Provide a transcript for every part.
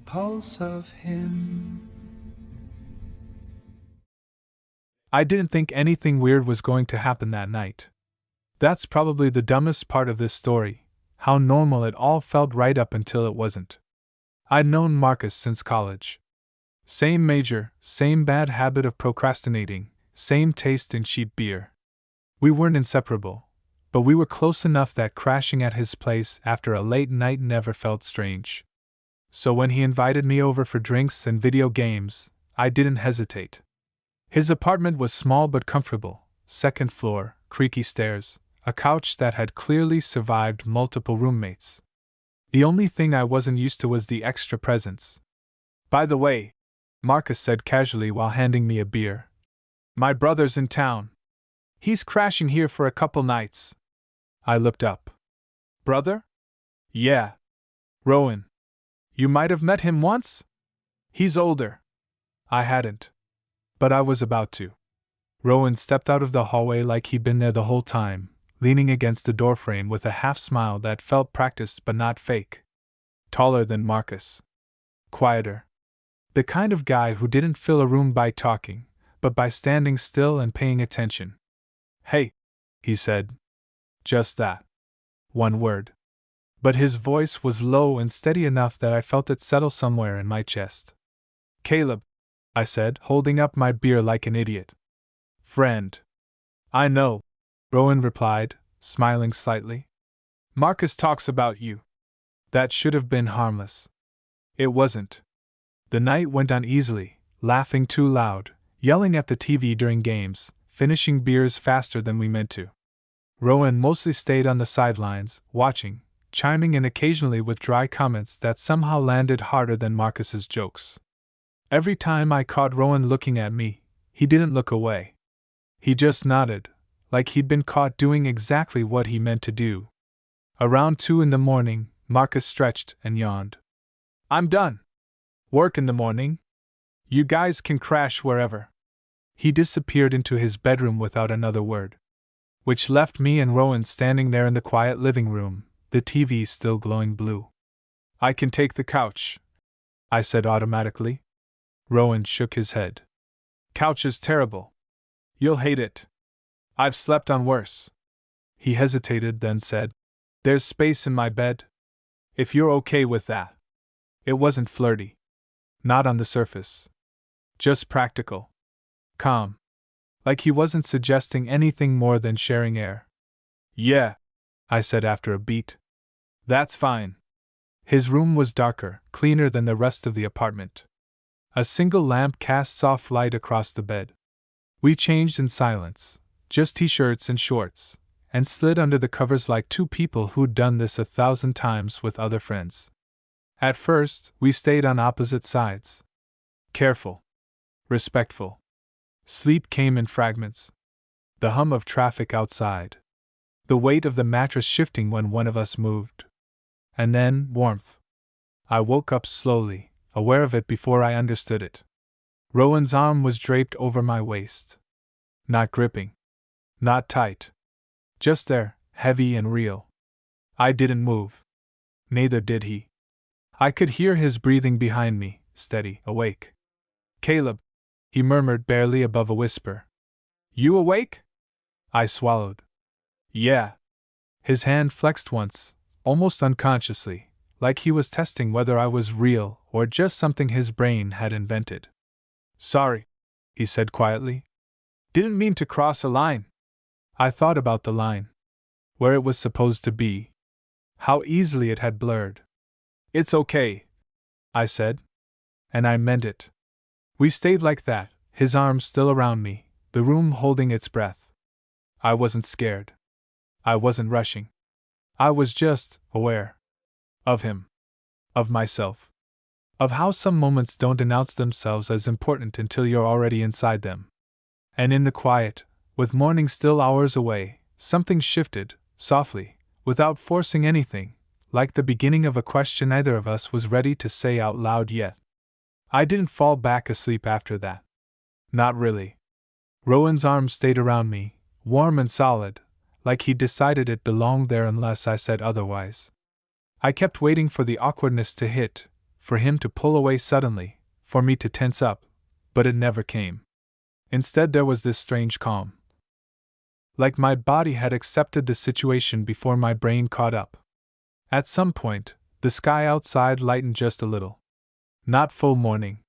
pulse of him. I didn't think anything weird was going to happen that night. That's probably the dumbest part of this story, how normal it all felt right up until it wasn't. I'd known Marcus since college. Same major, same bad habit of procrastinating, same taste in cheap beer. We weren't inseparable, but we were close enough that crashing at his place after a late night never felt strange. So when he invited me over for drinks and video games, I didn't hesitate. His apartment was small but comfortable, second floor, creaky stairs, a couch that had clearly survived multiple roommates. The only thing I wasn't used to was the extra presence. "By the way," Marcus said casually while handing me a beer, "my brother's in town. He's crashing here for a couple nights." I looked up. "Brother?" "Yeah. Rowan. You might have met him once?" "He's older." I hadn't. But I was about to. Rowan stepped out of the hallway like he'd been there the whole time, leaning against the doorframe with a half-smile that felt practiced but not fake. Taller than Marcus. Quieter. The kind of guy who didn't fill a room by talking, but by standing still and paying attention. "Hey," he said. Just that. One word. But his voice was low and steady enough that I felt it settle somewhere in my chest. "Caleb," I said, holding up my beer like an idiot. "Friend." "I know," Rowan replied, smiling slightly. "Marcus talks about you." That should have been harmless. It wasn't. The night went on easily, laughing too loud, yelling at the TV during games, finishing beers faster than we meant to. Rowan mostly stayed on the sidelines, watching, chiming in occasionally with dry comments that somehow landed harder than Marcus's jokes. Every time I caught Rowan looking at me, he didn't look away. He just nodded, like he'd been caught doing exactly what he meant to do. Around 2 in the morning, Marcus stretched and yawned. "I'm done. Work in the morning. You guys can crash wherever." He disappeared into his bedroom without another word. Which left me and Rowan standing there in the quiet living room, the TV still glowing blue. "I can take the couch," I said automatically. Rowan shook his head. "Couch is terrible. You'll hate it. I've slept on worse." He hesitated, then said, "There's space in my bed. If you're okay with that." It wasn't flirty. Not on the surface. Just practical. Calm. Like he wasn't suggesting anything more than sharing air. "Yeah," I said after a beat. "That's fine." His room was darker, cleaner than the rest of the apartment. A single lamp cast soft light across the bed. We changed in silence, just t-shirts and shorts, and slid under the covers like two people who'd done this 1,000 times with other friends. At first, we stayed on opposite sides. Careful. Respectful. Sleep came in fragments. The hum of traffic outside. The weight of the mattress shifting when one of us moved. And then, warmth. I woke up slowly, aware of it before I understood it. Rowan's arm was draped over my waist. Not gripping. Not tight. Just there, heavy and real. I didn't move. Neither did he. I could hear his breathing behind me, steady, awake. "Caleb," he murmured barely above a whisper. "You awake?" I swallowed. "Yeah." His hand flexed once, almost unconsciously, like he was testing whether I was real or just something his brain had invented. "Sorry," he said quietly. "Didn't mean to cross a line." I thought about the line. Where it was supposed to be. How easily it had blurred. "It's okay," I said. And I meant it. We stayed like that, his arms still around me, the room holding its breath. I wasn't scared. I wasn't rushing. I was just aware. Of him. Of myself. Of how some moments don't announce themselves as important until you're already inside them. And in the quiet, with morning still hours away, something shifted, softly, without forcing anything, like the beginning of a question neither of us was ready to say out loud yet. I didn't fall back asleep after that. Not really. Rowan's arms stayed around me, warm and solid, like he'd decided it belonged there unless I said otherwise. I kept waiting for the awkwardness to hit, for him to pull away suddenly, for me to tense up, but it never came. Instead, there was this strange calm. Like my body had accepted the situation before my brain caught up. At some point, the sky outside lightened just a little. Not full morning.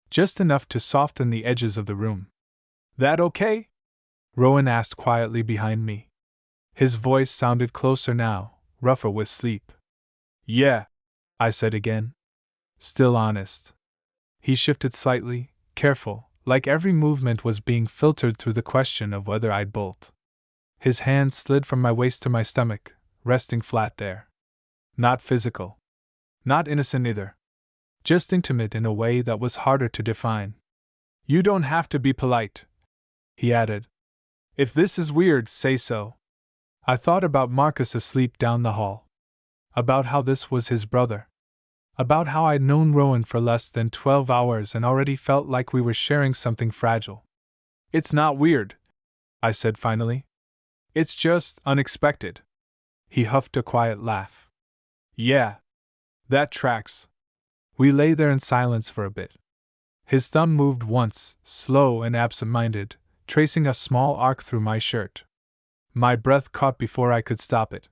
Just enough to soften the edges of the room. "That okay?" Rowan asked quietly behind me. His voice sounded closer now, rougher with sleep. "Yeah," I said again. Still honest. He shifted slightly, careful, like every movement was being filtered through the question of whether I'd bolt. His hand slid from my waist to my stomach, resting flat there. Not physical. Not innocent either. Just intimate in a way that was harder to define. "You don't have to be polite," he added. "If this is weird, say so." I thought about Marcus asleep down the hall. About how this was his brother. About how I'd known Rowan for less than 12 hours and already felt like we were sharing something fragile. "It's not weird," I said finally. "It's just unexpected." He huffed a quiet laugh. "Yeah. That tracks." We lay there in silence for a bit. His thumb moved once, slow and absent-minded, tracing a small arc through my shirt. My breath caught before I could stop it.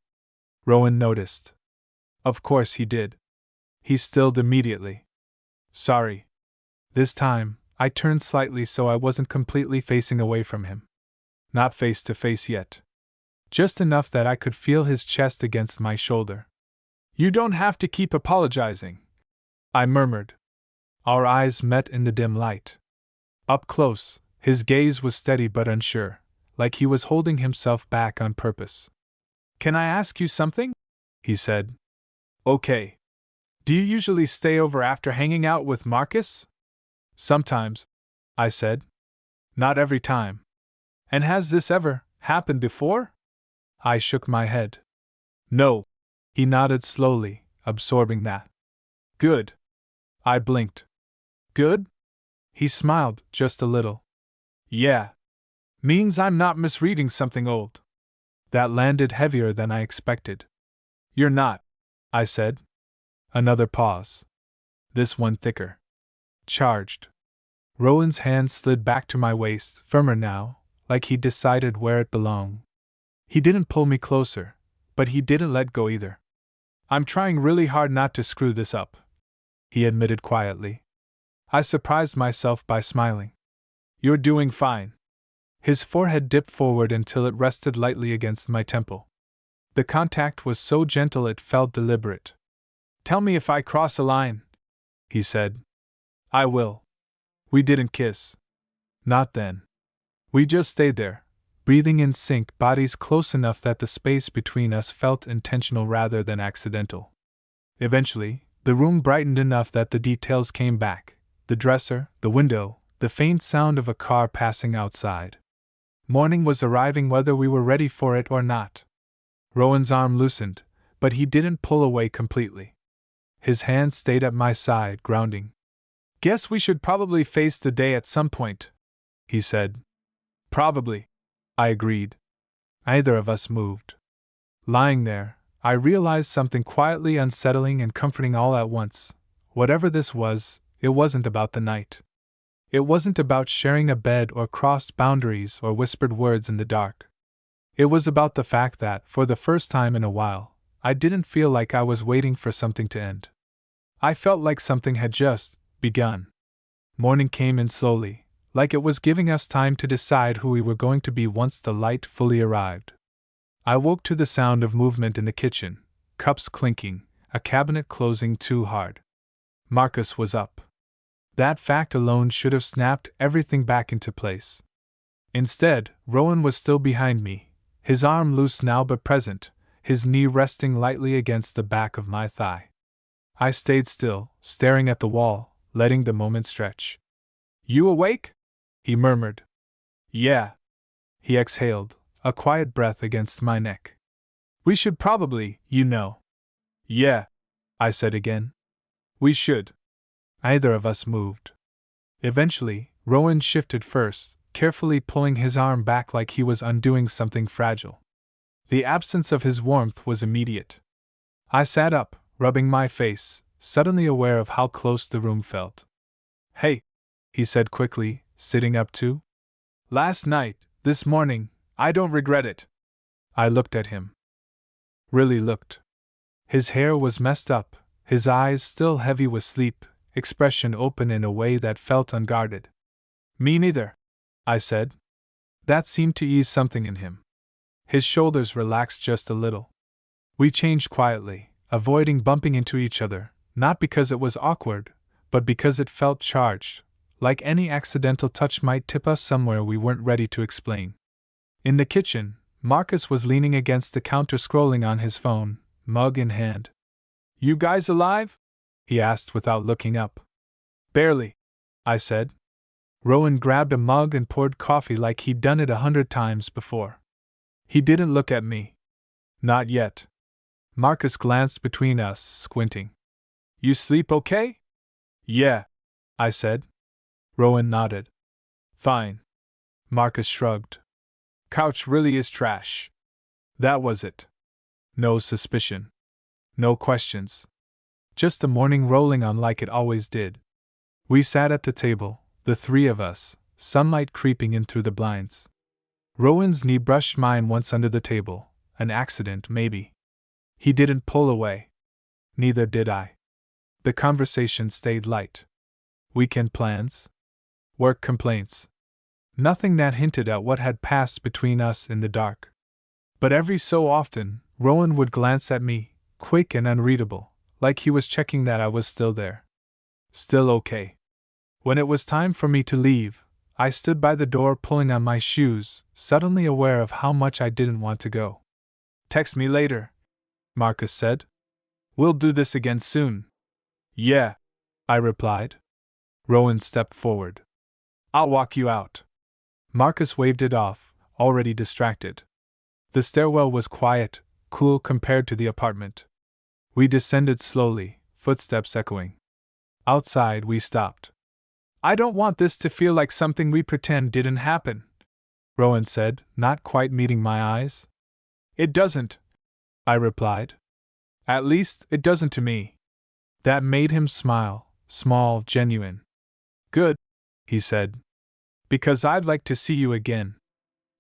Rowan noticed. Of course he did. He stilled immediately. "Sorry." This time, I turned slightly so I wasn't completely facing away from him. Not face to face yet. Just enough that I could feel his chest against my shoulder. "You don't have to keep apologizing," I murmured. Our eyes met in the dim light. Up close, his gaze was steady but unsure, like he was holding himself back on purpose. "Can I ask you something?" he said. "Okay. Do you usually stay over after hanging out with Marcus?" "Sometimes," I said. "Not every time." "And has this ever happened before?" I shook my head. "No." He nodded slowly, absorbing that. "Good." I blinked. "Good?" He smiled, just a little. "Yeah. Means I'm not misreading something old." That landed heavier than I expected. "You're not," I said. Another pause. This one thicker. Charged. Rowan's hand slid back to my waist, firmer now, like he'd decided where it belonged. He didn't pull me closer, but he didn't let go either. "I'm trying really hard not to screw this up," he admitted quietly. I surprised myself by smiling. "You're doing fine." His forehead dipped forward until it rested lightly against my temple. The contact was so gentle it felt deliberate. "Tell me if I cross a line," he said. "I will." We didn't kiss. Not then. We just stayed there, breathing in sync, bodies close enough that the space between us felt intentional rather than accidental. Eventually, the room brightened enough that the details came back: the dresser, the window, the faint sound of a car passing outside. Morning was arriving whether we were ready for it or not. Rowan's arm loosened, but he didn't pull away completely. His hand stayed at my side, grounding. "Guess we should probably face the day at some point," he said. "Probably," I agreed. Neither of us moved. Lying there, I realized something quietly unsettling and comforting all at once. Whatever this was, it wasn't about the night. It wasn't about sharing a bed or crossed boundaries or whispered words in the dark. It was about the fact that, for the first time in a while, I didn't feel like I was waiting for something to end. I felt like something had just begun. Morning came in slowly, like it was giving us time to decide who we were going to be once the light fully arrived. I woke to the sound of movement in the kitchen, cups clinking, a cabinet closing too hard. Marcus was up. That fact alone should have snapped everything back into place. Instead, Rowan was still behind me, his arm loose now but present, his knee resting lightly against the back of my thigh. I stayed still, staring at the wall, letting the moment stretch. "You awake?" he murmured. "Yeah." He exhaled, a quiet breath against my neck. "We should probably, you know." "Yeah," I said again. "We should." Neither of us moved. Eventually, Rowan shifted first, carefully pulling his arm back like he was undoing something fragile. The absence of his warmth was immediate. I sat up, rubbing my face, suddenly aware of how close the room felt. Hey, he said quickly, sitting up too. Last night, this morning, I don't regret it. I looked at him. Really looked. His hair was messed up, his eyes still heavy with sleep, expression open in a way that felt unguarded. Me neither, I said. That seemed to ease something in him. His shoulders relaxed just a little. We changed quietly, avoiding bumping into each other, not because it was awkward, but because it felt charged, like any accidental touch might tip us somewhere we weren't ready to explain. In the kitchen, Marcus was leaning against the counter scrolling on his phone, mug in hand. You guys alive? He asked without looking up. Barely, I said. Rowan grabbed a mug and poured coffee like he'd done it 100 times before. He didn't look at me. Not yet. Marcus glanced between us, squinting. You sleep okay? Yeah, I said. Rowan nodded. Fine. Marcus shrugged. Couch really is trash. That was it. No suspicion. No questions. Just the morning rolling on like it always did. We sat at the table, the three of us, sunlight creeping in through the blinds. Rowan's knee brushed mine once under the table, an accident maybe. He didn't pull away. Neither did I. The conversation stayed light. Weekend plans? Work complaints. Nothing that hinted at what had passed between us in the dark. But every so often, Rowan would glance at me, quick and unreadable, like he was checking that I was still there. Still okay. When it was time for me to leave, I stood by the door pulling on my shoes, suddenly aware of how much I didn't want to go. Text me later, Marcus said. We'll do this again soon. Yeah, I replied. Rowan stepped forward. I'll walk you out. Marcus waved it off, already distracted. The stairwell was quiet, cool compared to the apartment. We descended slowly, footsteps echoing. Outside, we stopped. I don't want this to feel like something we pretend didn't happen, Rowan said, not quite meeting my eyes. It doesn't, I replied. At least, it doesn't to me. That made him smile, small, genuine. Good, he said. Because I'd like to see you again.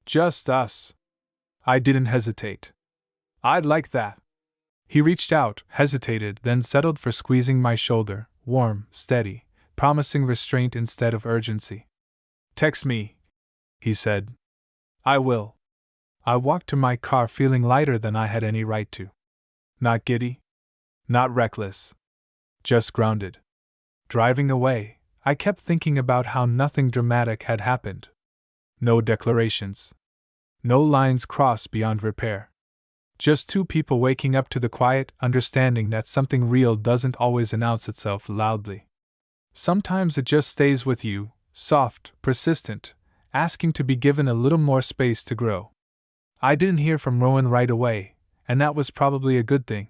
Just us. I didn't hesitate. I'd like that. He reached out, hesitated, then settled for squeezing my shoulder, warm, steady, promising restraint instead of urgency. Text me, he said. I will. I walked to my car feeling lighter than I had any right to. Not giddy. Not reckless. Just grounded. Driving away, I kept thinking about how nothing dramatic had happened. No declarations. No lines crossed beyond repair. Just two people waking up to the quiet understanding that something real doesn't always announce itself loudly. Sometimes it just stays with you, soft, persistent, asking to be given a little more space to grow. I didn't hear from Rowan right away, and that was probably a good thing.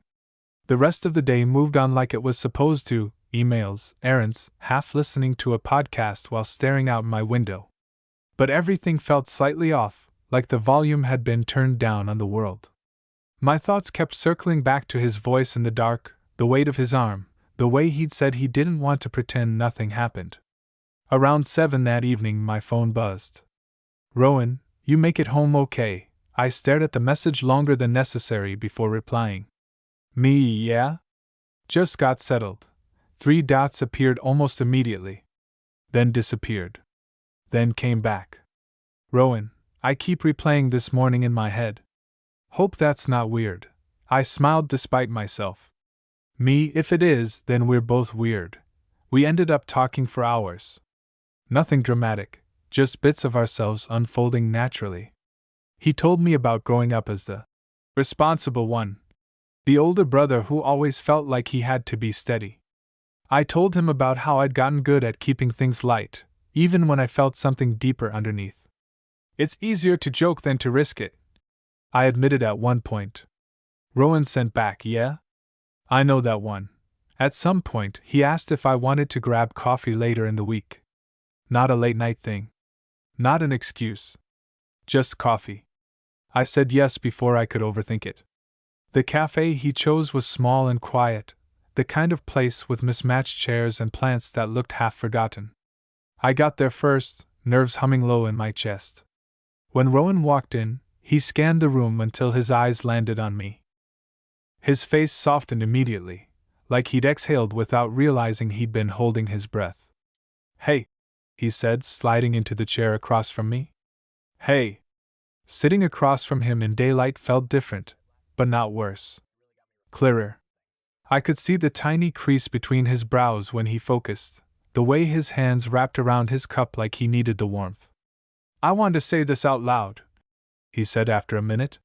The rest of the day moved on like it was supposed to, emails, errands, half listening to a podcast while staring out my window. But everything felt slightly off, like the volume had been turned down on the world. My thoughts kept circling back to his voice in the dark, the weight of his arm, the way he'd said he didn't want to pretend nothing happened. Around 7 that evening my phone buzzed. Rowan, you make it home okay? I stared at the message longer than necessary before replying. Me, yeah? Just got settled. 3 dots appeared almost immediately. Then disappeared. Then came back. Rowan, I keep replaying this morning in my head. Hope that's not weird. I smiled despite myself. Me, if it is, then we're both weird. We ended up talking for hours. Nothing dramatic, just bits of ourselves unfolding naturally. He told me about growing up as the responsible one, the older brother who always felt like he had to be steady. I told him about how I'd gotten good at keeping things light, even when I felt something deeper underneath. It's easier to joke than to risk it, I admitted at one point. Rowan sent back, yeah? I know that one. At some point, he asked if I wanted to grab coffee later in the week. Not a late night thing. Not an excuse. Just coffee. I said yes before I could overthink it. The cafe he chose was small and quiet, the kind of place with mismatched chairs and plants that looked half forgotten. I got there first, nerves humming low in my chest. When Rowan walked in, he scanned the room until his eyes landed on me. His face softened immediately, like he'd exhaled without realizing he'd been holding his breath. "Hey," he said, sliding into the chair across from me. "Hey." Sitting across from him in daylight felt different, but not worse. Clearer. I could see the tiny crease between his brows when he focused, the way his hands wrapped around his cup like he needed the warmth. "I want to say this out loud," he said after a minute.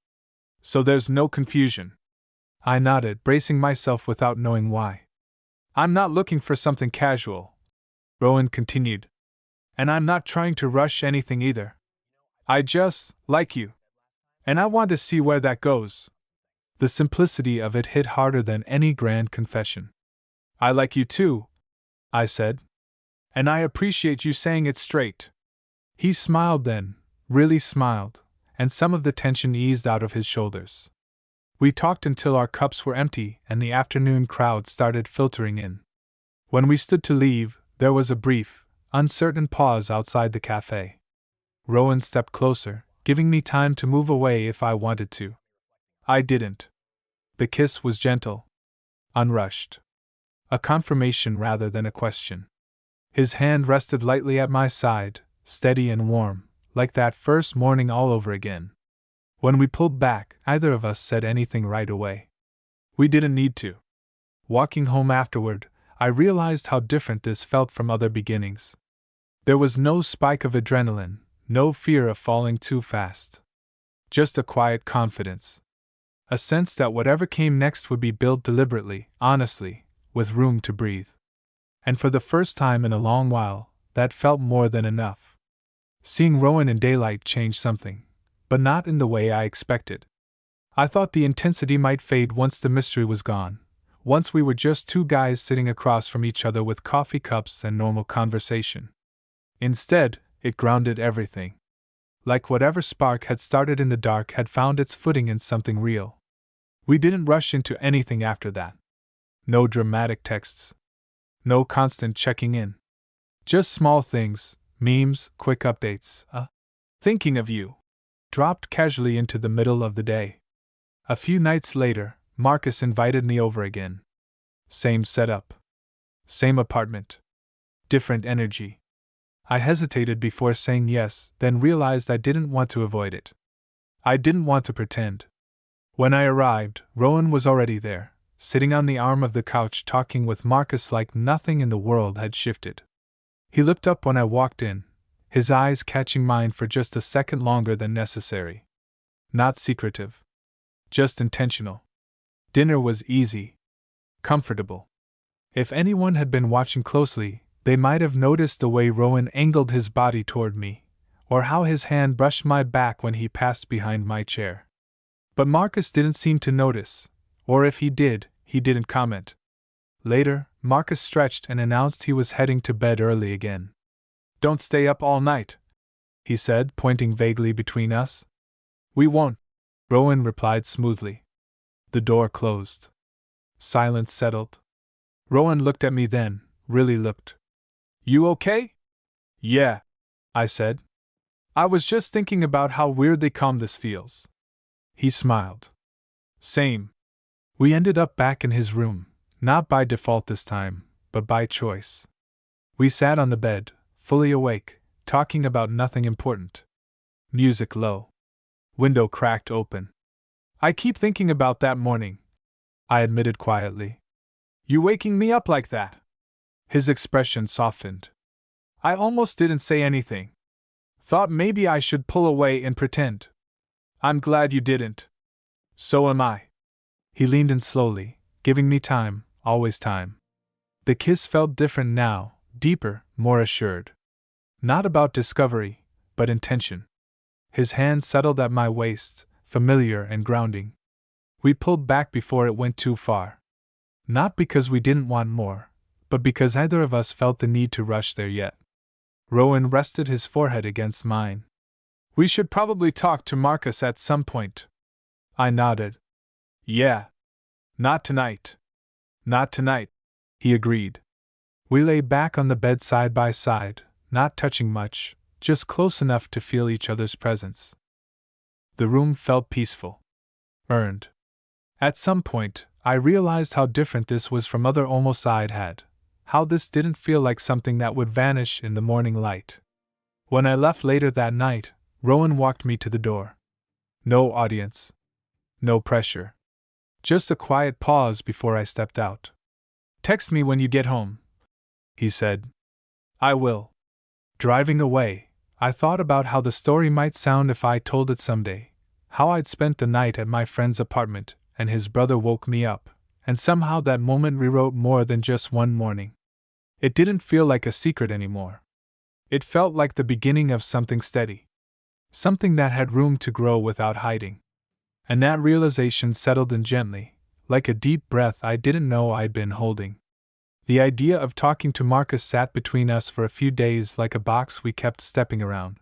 "So there's no confusion." I nodded, bracing myself without knowing why. "I'm not looking for something casual," Rowan continued. "And I'm not trying to rush anything either. I just like you. And I want to see where that goes." The simplicity of it hit harder than any grand confession. "I like you too," I said. "And I appreciate you saying it straight." He smiled then, really smiled, and some of the tension eased out of his shoulders. We talked until our cups were empty and the afternoon crowd started filtering in. When we stood to leave, there was a brief, uncertain pause outside the cafe. Rowan stepped closer, giving me time to move away if I wanted to. I didn't. The kiss was gentle, unrushed. A confirmation rather than a question. His hand rested lightly at my side, steady and warm, like that first morning all over again. When we pulled back, neither of us said anything right away. We didn't need to. Walking home afterward, I realized how different this felt from other beginnings. There was no spike of adrenaline, no fear of falling too fast. Just a quiet confidence. A sense that whatever came next would be built deliberately, honestly, with room to breathe. And for the first time in a long while, that felt more than enough. Seeing Rowan in daylight changed something, but not in the way I expected. I thought the intensity might fade once the mystery was gone, once we were just two guys sitting across from each other with coffee cups and normal conversation. Instead, it grounded everything. Like whatever spark had started in the dark had found its footing in something real. We didn't rush into anything after that. No dramatic texts. No constant checking in. Just small things, memes, quick updates. Thinking of you. Dropped casually into the middle of the day. A few nights later, Marcus invited me over again. Same setup. Same apartment. Different energy. I hesitated before saying yes, then realized I didn't want to avoid it. I didn't want to pretend. When I arrived, Rowan was already there, sitting on the arm of the couch talking with Marcus like nothing in the world had shifted. He looked up when I walked in, his eyes catching mine for just a second longer than necessary. Not secretive. Just intentional. Dinner was easy. Comfortable. If anyone had been watching closely, they might have noticed the way Rowan angled his body toward me, or how his hand brushed my back when he passed behind my chair. But Marcus didn't seem to notice, or if he did, he didn't comment. Later, Marcus stretched and announced he was heading to bed early again. "Don't stay up all night," he said, pointing vaguely between us. "We won't," Rowan replied smoothly. The door closed. Silence settled. Rowan looked at me then, really looked. "You okay?" "Yeah," I said. "I was just thinking about how weirdly calm this feels." He smiled. "Same." We ended up back in his room, not by default this time, but by choice. We sat on the bed, fully awake, talking about nothing important. Music low. Window cracked open. "I keep thinking about that morning," I admitted quietly. "You waking me up like that." His expression softened. "I almost didn't say anything. Thought maybe I should pull away and pretend." "I'm glad you didn't." "So am I." He leaned in slowly, giving me time, always time. The kiss felt different now, deeper, more assured. Not about discovery, but intention. His hand settled at my waist, familiar and grounding. We pulled back before it went too far. Not because we didn't want more, but because either of us felt the need to rush there yet. Rowan rested his forehead against mine. "We should probably talk to Marcus at some point." I nodded. "Yeah. Not tonight." Not tonight, he agreed. We lay back on the bed side by side, not touching much, just close enough to feel each other's presence. The room felt peaceful. Earned. At some point, I realized how different this was from other almost I'd had, how this didn't feel like something that would vanish in the morning light. When I left later that night, Rowan walked me to the door. No audience. No pressure. Just a quiet pause before I stepped out. Text me when you get home, he said. I will. Driving away, I thought about how the story might sound if I told it someday, how I'd spent the night at my friend's apartment, and his brother woke me up, and somehow that moment rewrote more than just one morning. It didn't feel like a secret anymore. It felt like the beginning of something steady. Something that had room to grow without hiding. And that realization settled in gently, like a deep breath I didn't know I'd been holding. The idea of talking to Marcus sat between us for a few days like a box we kept stepping around.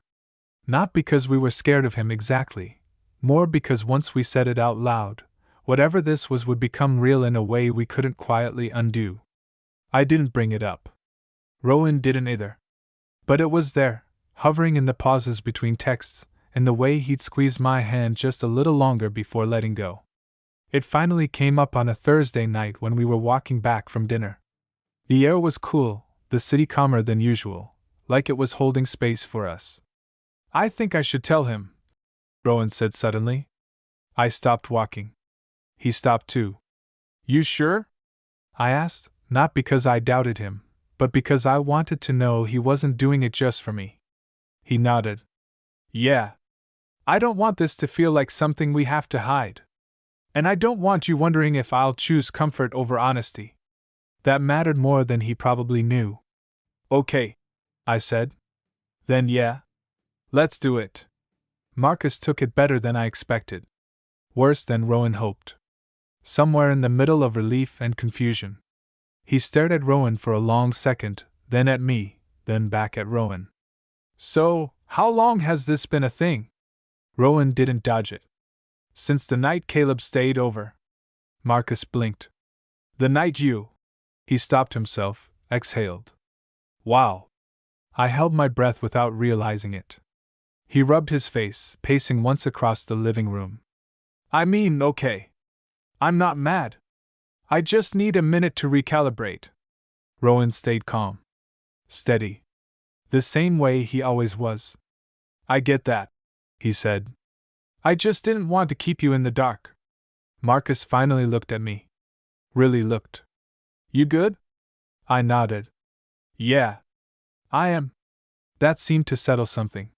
Not because we were scared of him exactly, more because once we said it out loud, whatever this was would become real in a way we couldn't quietly undo. I didn't bring it up. Rowan didn't either. But it was there, hovering in the pauses between texts, in the way he'd squeeze my hand just a little longer before letting go. It finally came up on a Thursday night when we were walking back from dinner. The air was cool, the city calmer than usual, like it was holding space for us. I think I should tell him, Rowan said suddenly. I stopped walking. He stopped too. You sure? I asked, not because I doubted him, but because I wanted to know he wasn't doing it just for me. He nodded. Yeah. I don't want this to feel like something we have to hide. And I don't want you wondering if I'll choose comfort over honesty. That mattered more than he probably knew. Okay, I said. Then yeah. Let's do it. Marcus took it better than I expected. Worse than Rowan hoped. Somewhere in the middle of relief and confusion. He stared at Rowan for a long second, then at me, then back at Rowan. So, how long has this been a thing? Rowan didn't dodge it. Since the night Caleb stayed over. Marcus blinked. The night you. He stopped himself, exhaled. Wow. I held my breath without realizing it. He rubbed his face, pacing once across the living room. I mean, okay. I'm not mad. I just need a minute to recalibrate. Rowan stayed calm. Steady. The same way he always was. I get that, he said. I just didn't want to keep you in the dark. Marcus finally looked at me. Really looked. You good? I nodded. Yeah. I am. That seemed to settle something.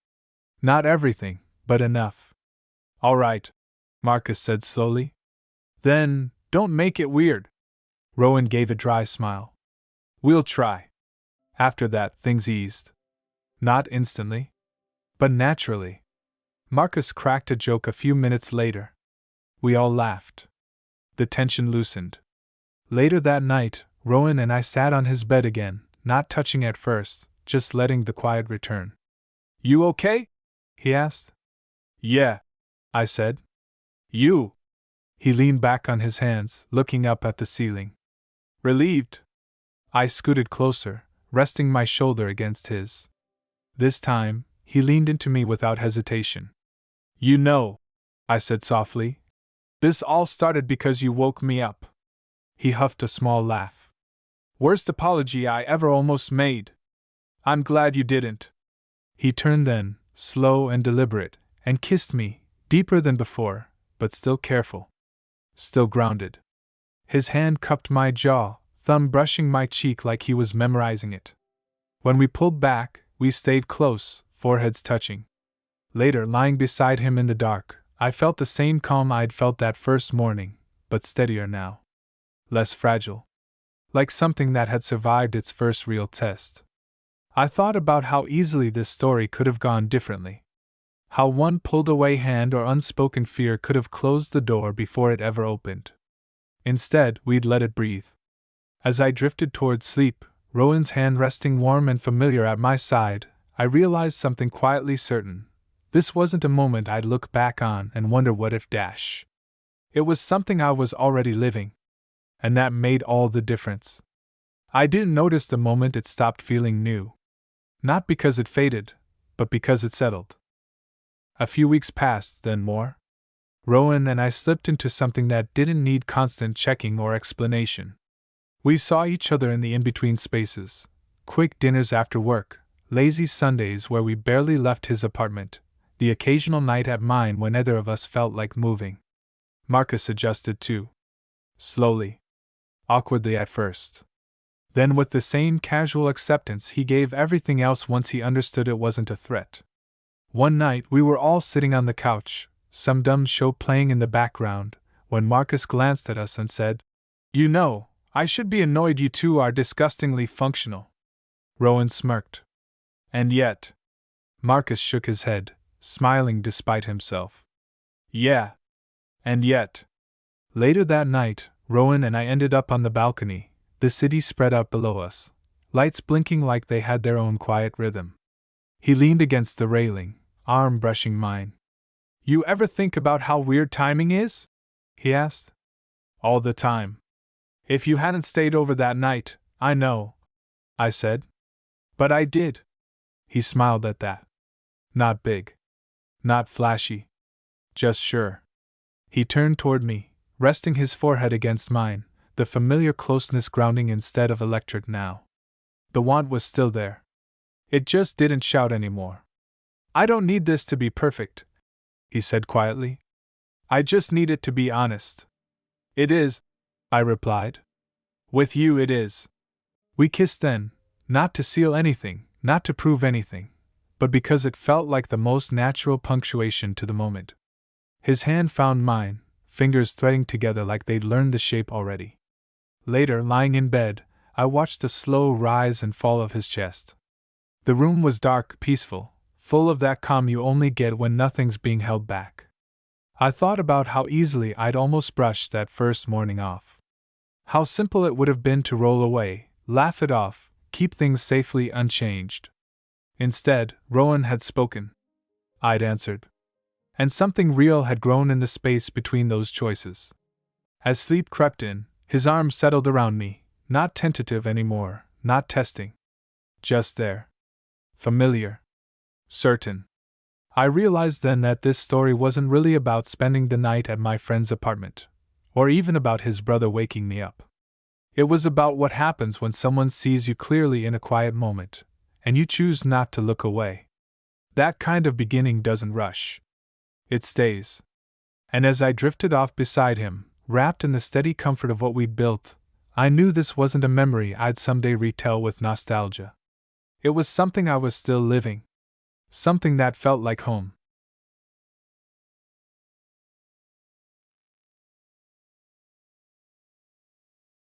Not everything, but enough. All right, Marcus said slowly. Then, don't make it weird. Rowan gave a dry smile. We'll try. After that, things eased. Not instantly, but naturally. Marcus cracked a joke a few minutes later. We all laughed. The tension loosened. Later that night, Rowan and I sat on his bed again, not touching at first, just letting the quiet return. You okay? He asked. Yeah, I said. You? He leaned back on his hands, looking up at the ceiling. Relieved? I scooted closer, resting my shoulder against his. This time, he leaned into me without hesitation. You know, I said softly, this all started because you woke me up. He huffed a small laugh. Worst apology I ever almost made. I'm glad you didn't. He turned then, slow and deliberate, and kissed me, deeper than before, but still careful. Still grounded. His hand cupped my jaw, thumb brushing my cheek like he was memorizing it. When we pulled back, we stayed close, foreheads touching. Later, lying beside him in the dark, I felt the same calm I'd felt that first morning, but steadier now. Less fragile. Like something that had survived its first real test. I thought about how easily this story could have gone differently. How one pulled away hand or unspoken fear could have closed the door before it ever opened. Instead, we'd let it breathe. As I drifted toward sleep, Rowan's hand resting warm and familiar at my side, I realized something quietly certain. This wasn't a moment I'd look back on and wonder what if. It was something I was already living. And that made all the difference. I didn't notice the moment it stopped feeling new. Not because it faded, but because it settled. A few weeks passed, then more. Rowan and I slipped into something that didn't need constant checking or explanation. We saw each other in the in-between spaces, quick dinners after work, lazy Sundays where we barely left his apartment, the occasional night at mine when neither of us felt like moving. Marcus adjusted too. Slowly. Awkwardly at first. Then with the same casual acceptance he gave everything else once he understood it wasn't a threat. One night we were all sitting on the couch, some dumb show playing in the background, when Marcus glanced at us and said, "You know, I should be annoyed you two are disgustingly functional." Rowan smirked. "And yet." Marcus shook his head, smiling despite himself. "Yeah. And yet." Later that night, Rowan and I ended up on the balcony, the city spread out below us, lights blinking like they had their own quiet rhythm. He leaned against the railing, arm brushing mine. "You ever think about how weird timing is?" he asked. "All the time. If you hadn't stayed over that night, I know," I said. "But I did." He smiled at that. Not big. Not flashy. Just sure. He turned toward me, resting his forehead against mine, the familiar closeness grounding instead of electric now. The want was still there. It just didn't shout anymore. "I don't need this to be perfect," he said quietly. "I just need it to be honest." "It is," I replied. "With you it is." We kissed then, not to seal anything, not to prove anything, but because it felt like the most natural punctuation to the moment. His hand found mine, fingers threading together like they'd learned the shape already. Later, lying in bed, I watched the slow rise and fall of his chest. The room was dark, peaceful, full of that calm you only get when nothing's being held back. I thought about how easily I'd almost brushed that first morning off. How simple it would have been to roll away, laugh it off, keep things safely unchanged. Instead, Rowan had spoken. I'd answered. And something real had grown in the space between those choices. As sleep crept in, his arm settled around me, not tentative anymore, not testing. Just there. Familiar. Certain. I realized then that this story wasn't really about spending the night at my friend's apartment, or even about his brother waking me up. It was about what happens when someone sees you clearly in a quiet moment, and you choose not to look away. That kind of beginning doesn't rush. It stays. And as I drifted off beside him, wrapped in the steady comfort of what we'd built, I knew this wasn't a memory I'd someday retell with nostalgia. It was something I was still living. Something that felt like home.